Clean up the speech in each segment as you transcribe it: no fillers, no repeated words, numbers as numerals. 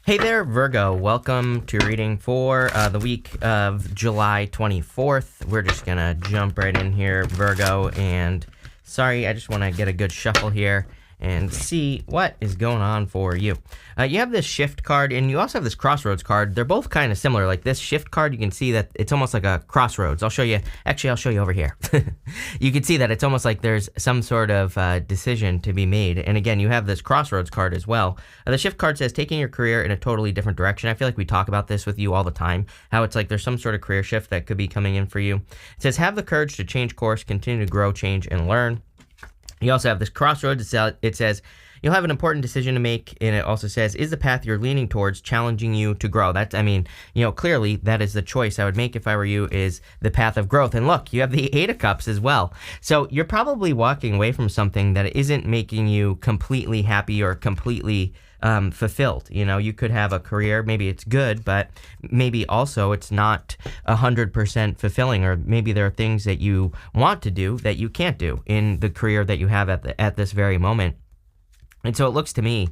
Hey there, Virgo. Welcome to your reading for the week of July 24th. We're just going to jump right in here, Virgo. And sorry, I just want to get a good shuffle here and see what is going on for you. You have this shift card, and you also have this crossroads card. They're both kind of similar. Like this shift card, you can see that it's almost like a crossroads. I'll show you. Actually, I'll show you over here. You can see that it's almost like there's some sort of decision to be made. And again, you have this crossroads card as well. The shift card says taking your career in a totally different direction. I feel like we talk about this with you all the time, how it's like there's some sort of career shift that could be coming in for you. It says have the courage to change course, continue to grow, change, and learn. You also have this crossroads. It says you'll have an important decision to make, and it also says, is the path you're leaning towards challenging you to grow? That's, clearly that is the choice I would make if I were you, is the path of growth. And look, you have the Eight of Cups as well. So you're probably walking away from something that isn't making you completely happy or completely fulfilled. You could have a career, maybe it's good, but maybe also it's not 100% fulfilling, or maybe there are things that you want to do that you can't do in the career that you have at this very moment. And so it looks to me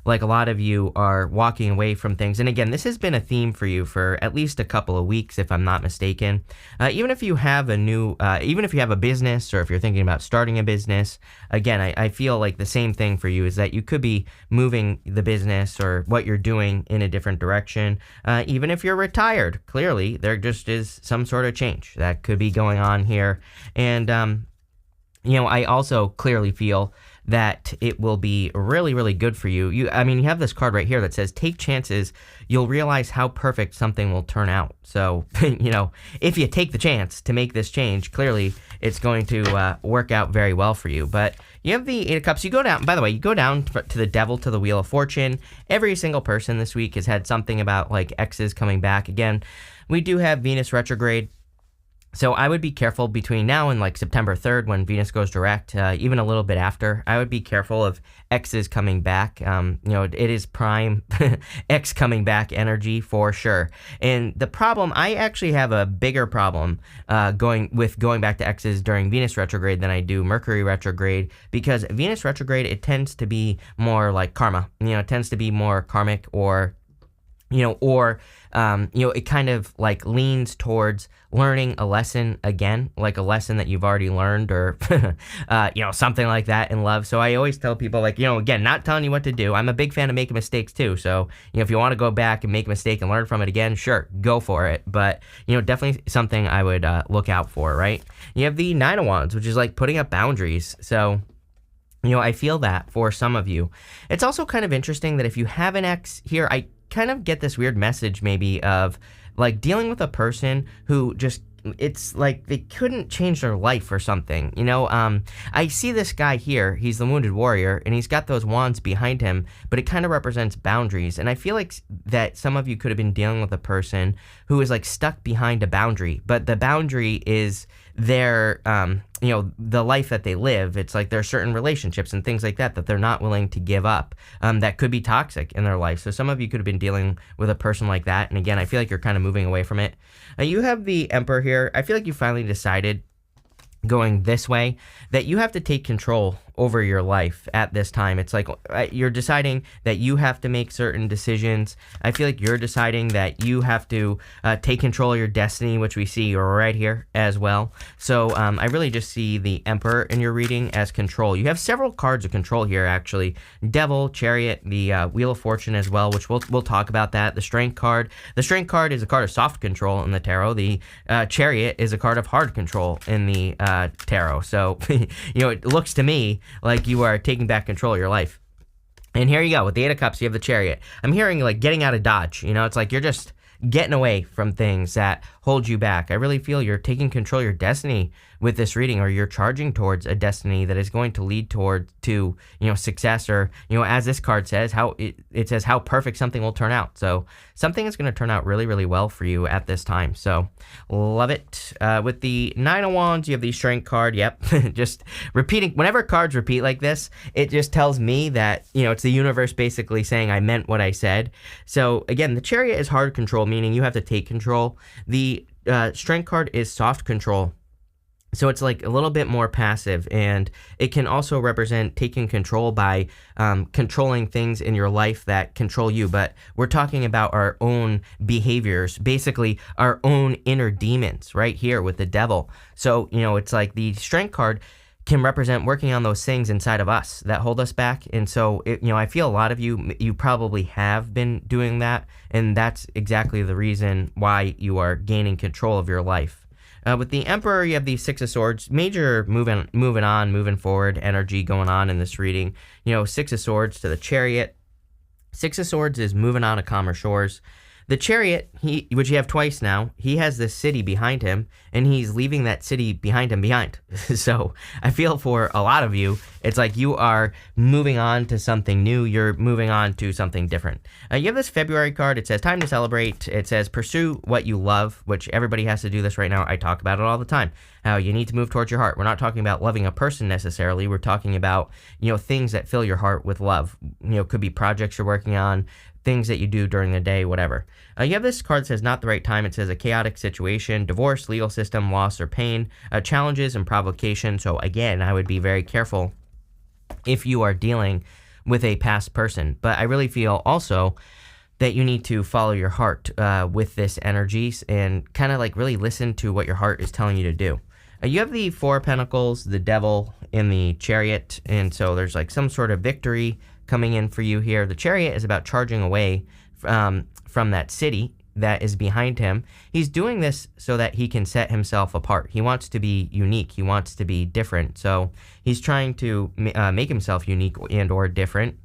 like a lot of you are walking away from things. And again, this has been a theme for you for at least a couple of weeks, if I'm not mistaken. Even if you have even if you have a business, or if you're thinking about starting a business, again, I feel like the same thing for you is that you could be moving the business or what you're doing in a different direction. Even if you're retired, clearly there just is some sort of change that could be going on here. And, I also clearly feel that it will be really, really good for you. You have this card right here that says, take chances. You'll realize how perfect something will turn out. So, if you take the chance to make this change, clearly it's going to work out very well for you. But you have the Eight of Cups. You go down, by the way, you go down to the Devil, to the Wheel of Fortune. Every single person this week has had something about like exes coming back. Again, we do have Venus retrograde. So I would be careful between now and like September 3rd, when Venus goes direct, even a little bit after. I would be careful of exes coming back. It is prime ex coming back energy for sure. And the problem, I actually have a bigger problem going back to exes during Venus retrograde than I do Mercury retrograde, because Venus retrograde, it tends to be more like karma. It tends to be more karmic, or it kind of like leans towards learning a lesson again, like a lesson that you've already learned, or, something like that in love. So I always tell people, like, again, not telling you what to do. I'm a big fan of making mistakes too. So, if you want to go back and make a mistake and learn from it again, sure, go for it. But, definitely something I would look out for, right? You have the Nine of Wands, which is like putting up boundaries. So, I feel that for some of you. It's also kind of interesting that if you have an ex here, I kind of get this weird message maybe of like dealing with a person who just, it's like they couldn't change their life or something. I see this guy here, he's the Wounded Warrior, and he's got those wands behind him, but it kind of represents boundaries. And I feel like that some of you could have been dealing with a person who is like stuck behind a boundary, but the boundary is their, the life that they live. It's like there are certain relationships and things like that they're not willing to give up, that could be toxic in their life. So some of you could have been dealing with a person like that. And again, I feel like you're kind of moving away from it. You have the Emperor here. I feel like you finally decided, going this way, that you have to take control over your life at this time. It's like you're deciding that you have to make certain decisions. I feel like you're deciding that you have to take control of your destiny, which we see right here as well. So I really just see the Emperor in your reading as control. You have several cards of control here, actually. Devil, Chariot, the Wheel of Fortune as well, which we'll talk about that. The Strength card. The Strength card is a card of soft control in the tarot. The Chariot is a card of hard control in the tarot. So, it looks to me like you are taking back control of your life. And here you go, with the Eight of Cups, you have the Chariot. I'm hearing like getting out of Dodge. It's like you're just getting away from things that hold you back. I really feel you're taking control of your destiny with this reading, or you're charging towards a destiny that is going to lead to success, or as this card says, how it says how perfect something will turn out. So something is going to turn out really, really well for you at this time. So love it. With the Nine of Wands, you have the Strength card. Yep. Just repeating. Whenever cards repeat like this, it just tells me that it's the universe basically saying I meant what I said. So again, the Chariot is hard control, meaning you have to take control. The Strength card is soft control. So it's like a little bit more passive, and it can also represent taking control by controlling things in your life that control you. But we're talking about our own behaviors, basically our own inner demons right here with the devil. So, it's like the strength card can represent working on those things inside of us that hold us back. And so, I feel a lot of you probably have been doing that. And that's exactly the reason why you are gaining control of your life. With the Emperor, you have the Six of Swords, major moving forward energy going on in this reading. Six of Swords to the Chariot. Six of Swords is moving on to calmer shores. The Chariot, which you have twice now, he has this city behind him, and he's leaving that city behind him behind. So I feel for a lot of you, it's like you are moving on to something new. You're moving on to something different. You have this February card. It says time to celebrate. It says pursue what you love, which everybody has to do this right now. I talk about it all the time. How you need to move towards your heart. We're not talking about loving a person necessarily. We're talking about, things that fill your heart with love. Could be projects you're working on, things that you do during the day, whatever. You have this card that says not the right time. It says a chaotic situation, divorce, legal system, loss or pain, challenges and provocation. So again, I would be very careful if you are dealing with a past person. But I really feel also that you need to follow your heart with this energies and kind of like really listen to what your heart is telling you to do. You have the Four of Pentacles, the Devil, in the Chariot, and so there's like some sort of victory coming in for you here. The Chariot is about charging away from that city that is behind him. He's doing this so that he can set himself apart. He wants to be unique. He wants to be different. So he's trying to make himself unique and or different.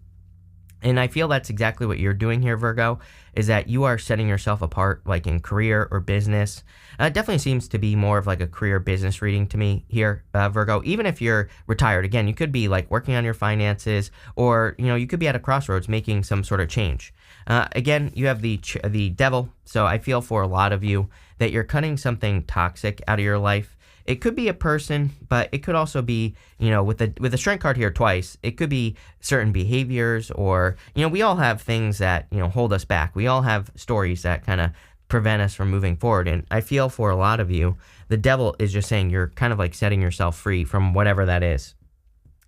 And I feel that's exactly what you're doing here, Virgo, is that you are setting yourself apart, like in career or business. It definitely seems to be more of like a career business reading to me here, Virgo. Even if you're retired, again, you could be like working on your finances, or, you could be at a crossroads making some sort of change. Again, you have the Devil. So I feel for a lot of you that you're cutting something toxic out of your life. It could be a person, but it could also be, with the Strength card here twice, it could be certain behaviors, or, we all have things that, hold us back. We all have stories that kind of prevent us from moving forward. And I feel for a lot of you, the Devil is just saying you're kind of like setting yourself free from whatever that is.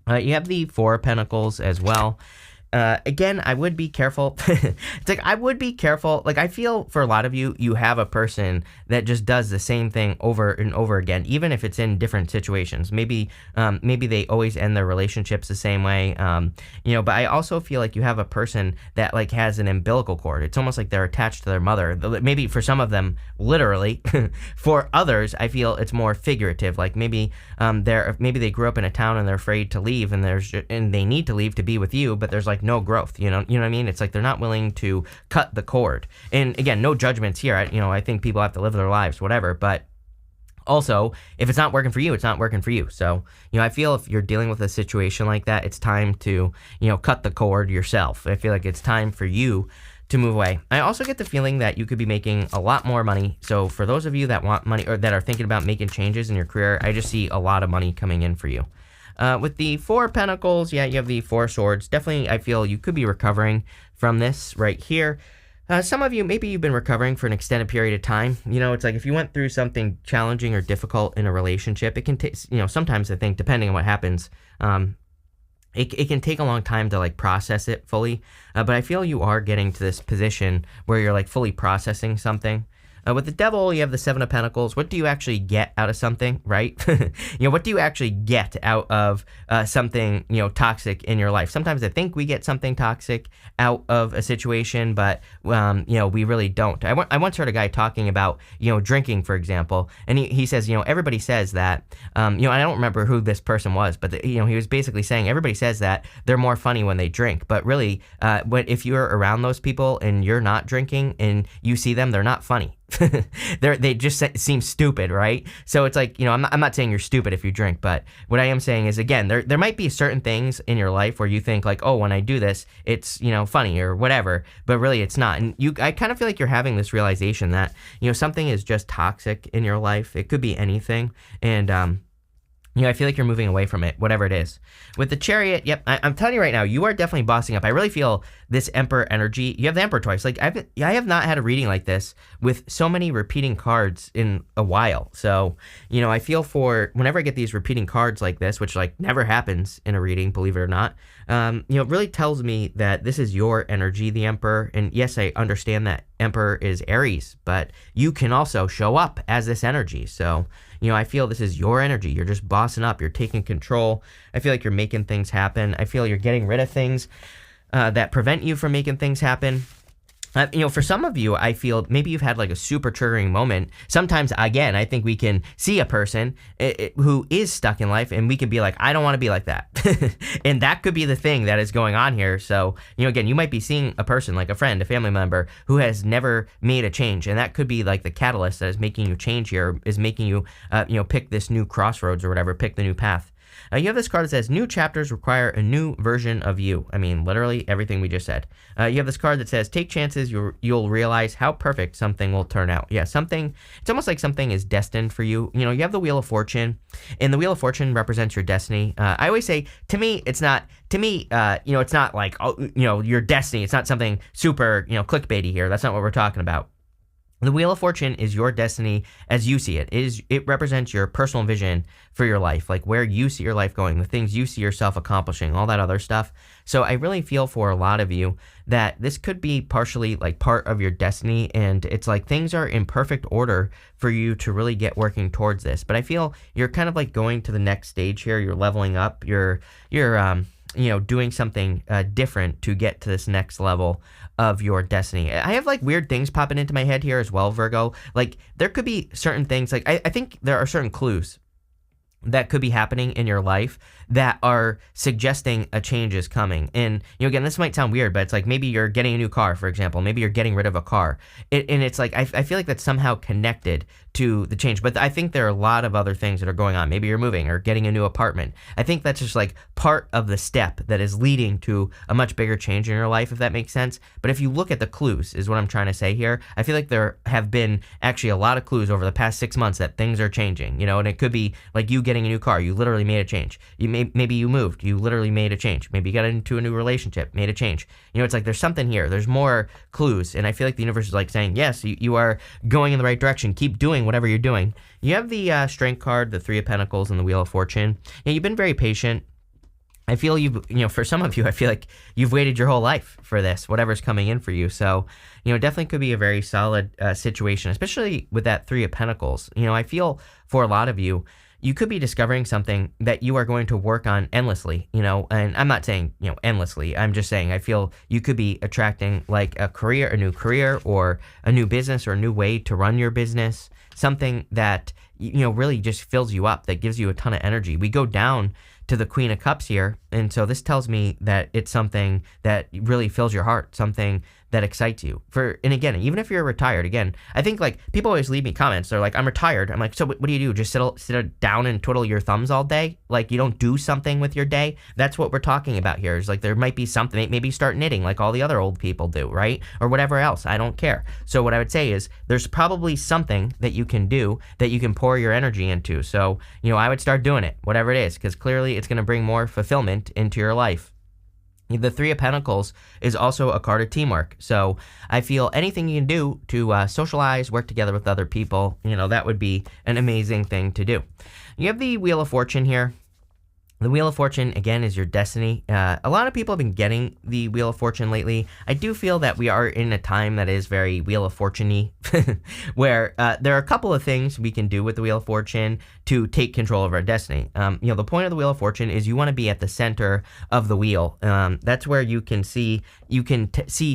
You have the Four of Pentacles as well. Again, I would be careful. It's like, I would be careful. Like, I feel for a lot of you, you have a person that just does the same thing over and over again, even if it's in different situations. Maybe they always end their relationships the same way. But I also feel like you have a person that like has an umbilical cord. It's almost like they're attached to their mother. Maybe for some of them, literally. For others, I feel it's more figurative. Like maybe they grew up in a town and they're afraid to leave, and they need to leave to be with you, but there's like no growth, you know what I mean? It's like they're not willing to cut the cord. And again, no judgments here. I think people have to live their lives, whatever, but also, if it's not working for you, it's not working for you. So, I feel if you're dealing with a situation like that, it's time to, cut the cord yourself. I feel like it's time for you to move away. I also get the feeling that you could be making a lot more money. So for those of you that want money or that are thinking about making changes in your career, I just see a lot of money coming in for you. With the Four of Pentacles, you have the Four of Swords. Definitely, I feel you could be recovering from this right here. Some of you, maybe you've been recovering for an extended period of time. It's like if you went through something challenging or difficult in a relationship, it can take, sometimes I think, depending on what happens, it can take a long time to like process it fully. But I feel you are getting to this position where you're like fully processing something. With the Devil, you have the Seven of Pentacles. What do you actually get out of something, right? What do you actually get out of something, toxic in your life? Sometimes I think we get something toxic out of a situation, but, we really don't. I once heard a guy talking about, drinking, for example, and he says, everybody says that, I don't remember who this person was, but, he was basically saying everybody says that they're more funny when they drink, but really, if you're around those people and you're not drinking and you see them, they're not funny. They just seem stupid, right? So it's like, I'm not saying you're stupid if you drink, but what I am saying is, again, there might be certain things in your life where you think like, oh, when I do this, it's, funny or whatever, but really it's not. And I kind of feel like you're having this realization that, something is just toxic in your life. It could be anything. And, I feel like you're moving away from it, whatever it is. With the Chariot, yep, I'm telling you right now, you are definitely bossing up. I really feel this Emperor energy. You have the Emperor twice. Like, I have not had a reading like this with so many repeating cards in a while. So, I feel for whenever I get these repeating cards like this, which like never happens in a reading, believe it or not, it really tells me that this is your energy, the Emperor. And yes, I understand that Emperor is Aries, but you can also show up as this energy. So, I feel this is your energy. You're just bossing up. You're taking control. I feel like you're making things happen. I feel you're getting rid of things that prevent you from making things happen. For some of you, I feel maybe you've had like a super triggering moment. Sometimes, again, I think we can see a person who is stuck in life and we can be like, I don't want to be like that. And that could be the thing that is going on here. So, again, you might be seeing a person like a friend, a family member who has never made a change. And that could be like the catalyst that is making you change here, is making you, pick this new crossroads or whatever, pick the new path. You have this card that says, new chapters require a new version of you. I mean, literally everything we just said. You have this card that says, take chances, you'll realize how perfect something will turn out. Yeah, it's almost like something is destined for you. You have the Wheel of Fortune, and the Wheel of Fortune represents your destiny. I always say, it's not like, your destiny. It's not something super, clickbaity here. That's not what we're talking about. The Wheel of Fortune is your destiny as you see it. It represents your personal vision for your life, like where you see your life going, the things you see yourself accomplishing, all that other stuff. So I really feel for a lot of you that this could be partially like part of your destiny, and it's like things are in perfect order for you to really get working towards this. But I feel you're kind of like going to the next stage here. You're leveling up. You're doing something different to get to this next level of your destiny. I have like weird things popping into my head here as well, Virgo. Like there could be certain things, like I think there are certain clues that could be happening in your life that are suggesting a change is coming. And, again, this might sound weird, but it's like maybe you're getting a new car, for example. Maybe you're getting rid of a car. And it's like, I feel like that's somehow connected to the change. But I think there are a lot of other things that are going on. Maybe you're moving or getting a new apartment. I think that's just like part of the step that is leading to a much bigger change in your life, if that makes sense. But if you look at the clues, is what I'm trying to say here, I feel like there have been actually a lot of clues over the past 6 months that things are changing, and it could be like you getting a new car. You literally made a change. Maybe you moved. You literally made a change. Maybe you got into a new relationship, made a change. It's like there's something here. There's more clues. And I feel like the universe is like saying, yes, you are going in the right direction. Keep doing whatever you're doing. You have the Strength card, the Three of Pentacles, and the Wheel of Fortune. You've been very patient. I feel for some of you, I feel like you've waited your whole life for this, whatever's coming in for you. So, definitely could be a very solid situation, especially with that Three of Pentacles. I feel for a lot of you, you could be discovering something that you are going to work on endlessly, and I'm not saying, endlessly. I'm just saying I feel you could be attracting like a new career or a new business or a new way to run your business, something that, really just fills you up, that gives you a ton of energy. We go down to the Queen of Cups here, and so this tells me that it's something that really fills your heart, something that excites you. And again, even if you're retired, again, I think like people always leave me comments. They're like, I'm retired. I'm like, so what do you do? Just sit down and twiddle your thumbs all day? Like you don't do something with your day? That's what we're talking about here. Is like there might be something, maybe start knitting like all the other old people do, right? Or whatever else. I don't care. So what I would say is there's probably something that you can do that you can pour your energy into. So, I would start doing it, whatever it is, because clearly it's going to bring more fulfillment into your life. The Three of Pentacles is also a card of teamwork. So I feel anything you can do to socialize, work together with other people, that would be an amazing thing to do. You have the Wheel of Fortune here. The Wheel of Fortune, again, is your destiny. A lot of people have been getting the Wheel of Fortune lately. I do feel that we are in a time that is very Wheel of Fortune-y, where there are a couple of things we can do with the Wheel of Fortune to take control of our destiny. The point of the Wheel of Fortune is you want to be at the center of the wheel. That's where you can see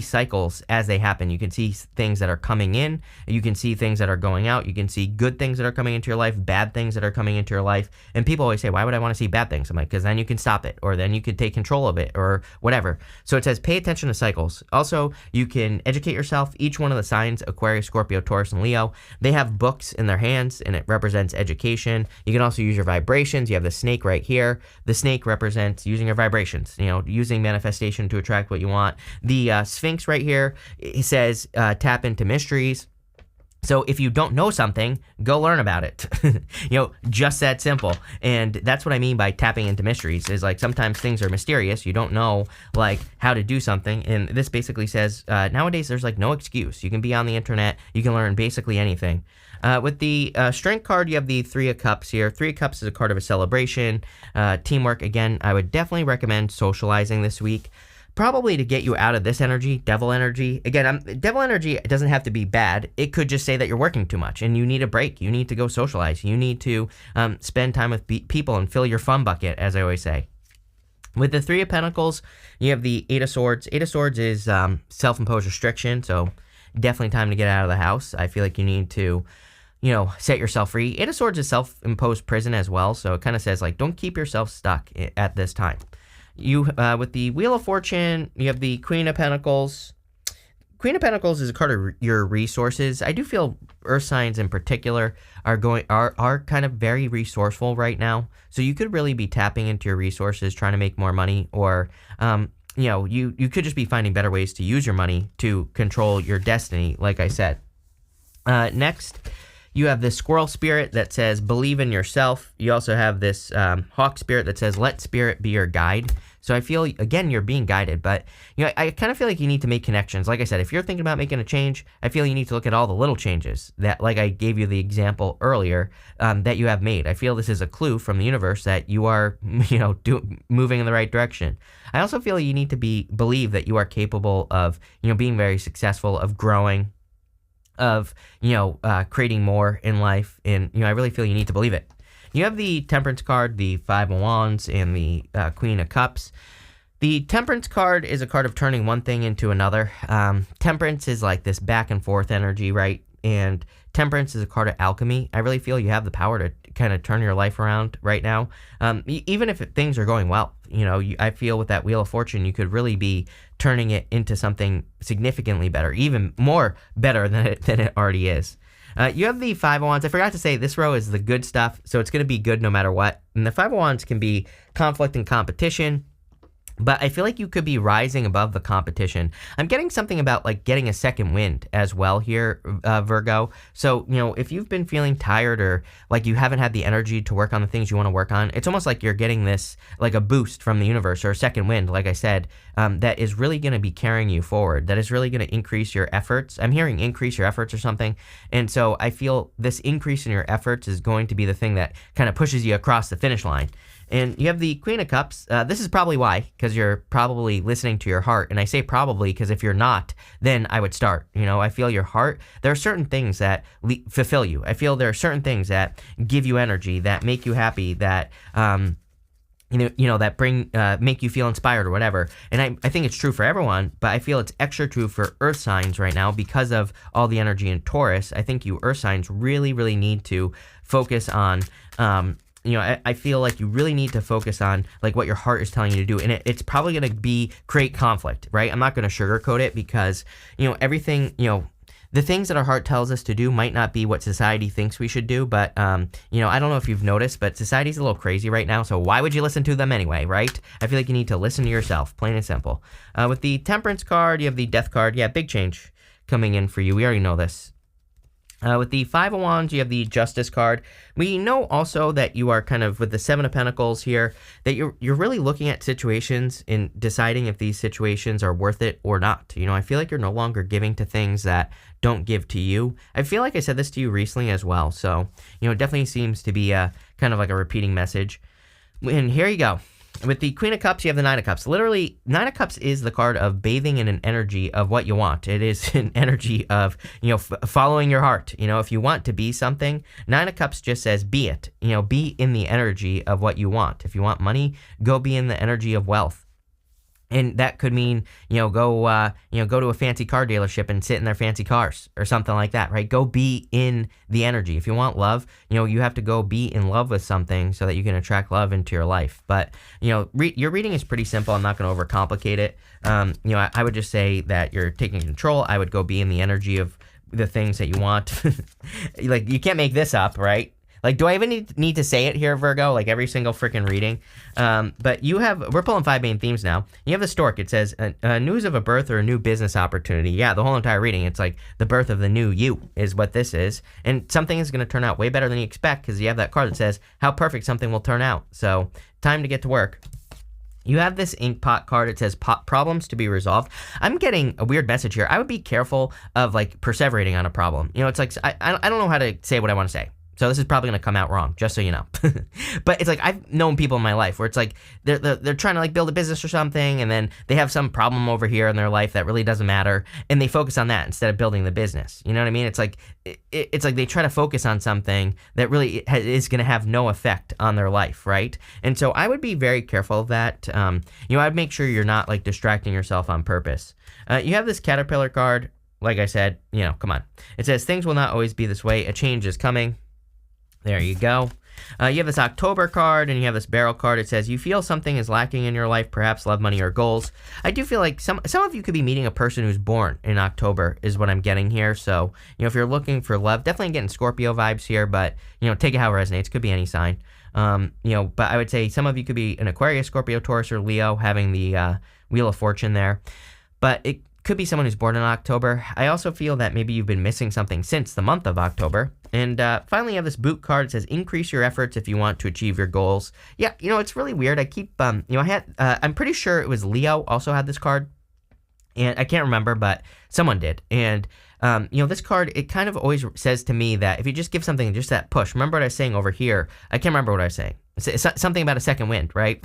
cycles as they happen. You can see things that are coming in. You can see things that are going out. You can see good things that are coming into your life, bad things that are coming into your life. And people always say, why would I want to see bad things? I'm like, because then you can stop it, or then you can take control of it, or whatever. So it says pay attention to cycles. Also, you can educate yourself. Each one of the signs, Aquarius, Scorpio, Taurus, and Leo, they have books in their hands, and it represents education. You can also use your vibrations. You have the snake right here. The snake represents using your vibrations, using manifestation to attract what you want. The Sphinx right here, it says tap into mysteries. So if you don't know something, go learn about it. Just that simple. And that's what I mean by tapping into mysteries, is like sometimes things are mysterious. You don't know like how to do something. And this basically says nowadays there's like no excuse. You can be on the internet. You can learn basically anything. With the Strength card, you have the Three of Cups here. Three of Cups is a card of a celebration, teamwork. Again, I would definitely recommend socializing this week. Probably to get you out of this energy, devil energy. Again, devil energy doesn't have to be bad. It could just say that you're working too much and you need a break. You need to go socialize. You need to spend time with people and fill your fun bucket, as I always say. With the Three of Pentacles, you have the Eight of Swords. Eight of Swords is self-imposed restriction, so definitely time to get out of the house. I feel like you need to, set yourself free. Eight of Swords is self-imposed prison as well, so it kind of says, like, don't keep yourself stuck at this time. With the Wheel of Fortune, you have the Queen of Pentacles. Queen of Pentacles is a card of your resources. I do feel earth signs in particular are kind of very resourceful right now. So you could really be tapping into your resources, trying to make more money, or you could just be finding better ways to use your money to control your destiny, like I said. Next, you have this Squirrel Spirit that says believe in yourself. You also have this Hawk Spirit that says let spirit be your guide. So I feel, again, you're being guided, but I kind of feel like you need to make connections. Like I said, if you're thinking about making a change, I feel you need to look at all the little changes that, like I gave you the example earlier, that you have made. I feel this is a clue from the universe that you are, moving in the right direction. I also feel you need to believe that you are capable of, being very successful, of growing, of, creating more in life. And, I really feel you need to believe it. You have the Temperance card, the Five of Wands, and the Queen of Cups. The Temperance card is a card of turning one thing into another. Temperance is like this back and forth energy, right? And Temperance is a card of alchemy. I really feel you have the power to kind of turn your life around right now. Even if things are going well, I feel with that Wheel of Fortune, you could really be turning it into something significantly better, even more better than it already is. You have the Five of Wands. I forgot to say, this row is the good stuff, so it's going to be good no matter what. And the Five of Wands can be conflict and competition, but I feel like you could be rising above the competition. I'm getting something about like getting a second wind as well here, Virgo. So, if you've been feeling tired or like you haven't had the energy to work on the things you want to work on, it's almost like you're getting this like a boost from the universe or a second wind, like I said, that is really going to be carrying you forward. That is really going to increase your efforts. I'm hearing increase your efforts or something. And so I feel this increase in your efforts is going to be the thing that kind of pushes you across the finish line. And you have the Queen of Cups. This is probably why, because you're probably listening to your heart. And I say probably because if you're not, then I would start. I feel your heart. There are certain things that fulfill you. I feel there are certain things that give you energy, that make you happy, that that bring make you feel inspired or whatever. And I think it's true for everyone, but I feel it's extra true for Earth signs right now because of all the energy in Taurus. I think you Earth signs really, really need to focus on. I feel like you really need to focus on like what your heart is telling you to do, and it's probably going to create conflict, right? I'm not going to sugarcoat it because everything, the things that our heart tells us to do might not be what society thinks we should do, but I don't know if you've noticed, but society's a little crazy right now, so why would you listen to them anyway, right? I feel like you need to listen to yourself, plain and simple. With the Temperance card, you have the Death card. Yeah, big change coming in for you. We already know this. With the Five of Wands, you have the Justice card. We know also that you are kind of, with the Seven of Pentacles here, that you're really looking at situations and deciding if these situations are worth it or not. I feel like you're no longer giving to things that don't give to you. I feel like I said this to you recently as well. So, it definitely seems to be a kind of like a repeating message. And here you go. With the Queen of Cups, you have the Nine of Cups. Literally, Nine of Cups is the card of bathing in an energy of what you want. It is an energy of, following your heart. If you want to be something, Nine of Cups just says be it. Be in the energy of what you want. If you want money, go be in the energy of wealth. And that could mean, go to a fancy car dealership and sit in their fancy cars or something like that, right? Go be in the energy. If you want love, you have to go be in love with something so that you can attract love into your life. But, your reading is pretty simple. I'm not going to overcomplicate it. I would just say that you're taking control. I would go be in the energy of the things that you want. Like, you can't make this up, right? Like, do I even need to say it here, Virgo? Like every single freaking reading. But we're pulling 5 main themes now. You have the stork. It says news of a birth or a new business opportunity. Yeah, the whole entire reading. It's like the birth of the new you is what this is. And something is going to turn out way better than you expect because you have that card that says how perfect something will turn out. So time to get to work. You have this ink pot card. It says problems to be resolved. I'm getting a weird message here. I would be careful of like perseverating on a problem. You know, it's like I don't know how to say what I want to say. So this is probably going to come out wrong, just so you know. But it's like I've known people in my life where it's like they're trying to like build a business or something, and then they have some problem over here in their life that really doesn't matter, and they focus on that instead of building the business. You know what I mean? It's like it's like they try to focus on something that really is going to have no effect on their life, right? And so I would be very careful of that. You know, I'd make sure you're not like distracting yourself on purpose. You have this caterpillar card. Like I said, you know, come on. It says things will not always be this way. A change is coming. There you go. You have this October card, and you have this barrel card. It says you feel something is lacking in your life, perhaps love, money, or goals. I do feel like some of you could be meeting a person who's born in October is what I'm getting here. So, you know, if you're looking for love, definitely getting Scorpio vibes here, but, you know, take it how it resonates. Could be any sign. You know, but I would say some of you could be an Aquarius, Scorpio, Taurus, or Leo having the Wheel of Fortune there. But it could be someone who's born in October. I also feel that maybe you've been missing something since the month of October. And finally, you have this boot card. It says, increase your efforts if you want to achieve your goals. Yeah, you know, it's really weird. I keep, you know, I'm pretty sure it was Leo also had this card. And I can't remember, but someone did. And, you know, this card, it kind of always says to me that if you just give something just that push, remember what I was saying over here? I can't remember what I was saying. It's something about a second wind, right?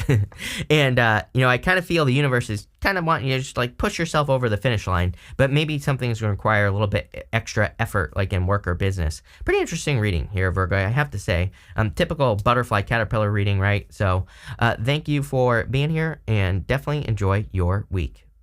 And, you know, I kind of feel the universe is kind of wanting you to just like push yourself over the finish line, but maybe something is going to require a little bit extra effort, like in work or business. Pretty interesting reading here, Virgo, I have to say. Typical butterfly caterpillar reading, right? So thank you for being here, and definitely enjoy your week.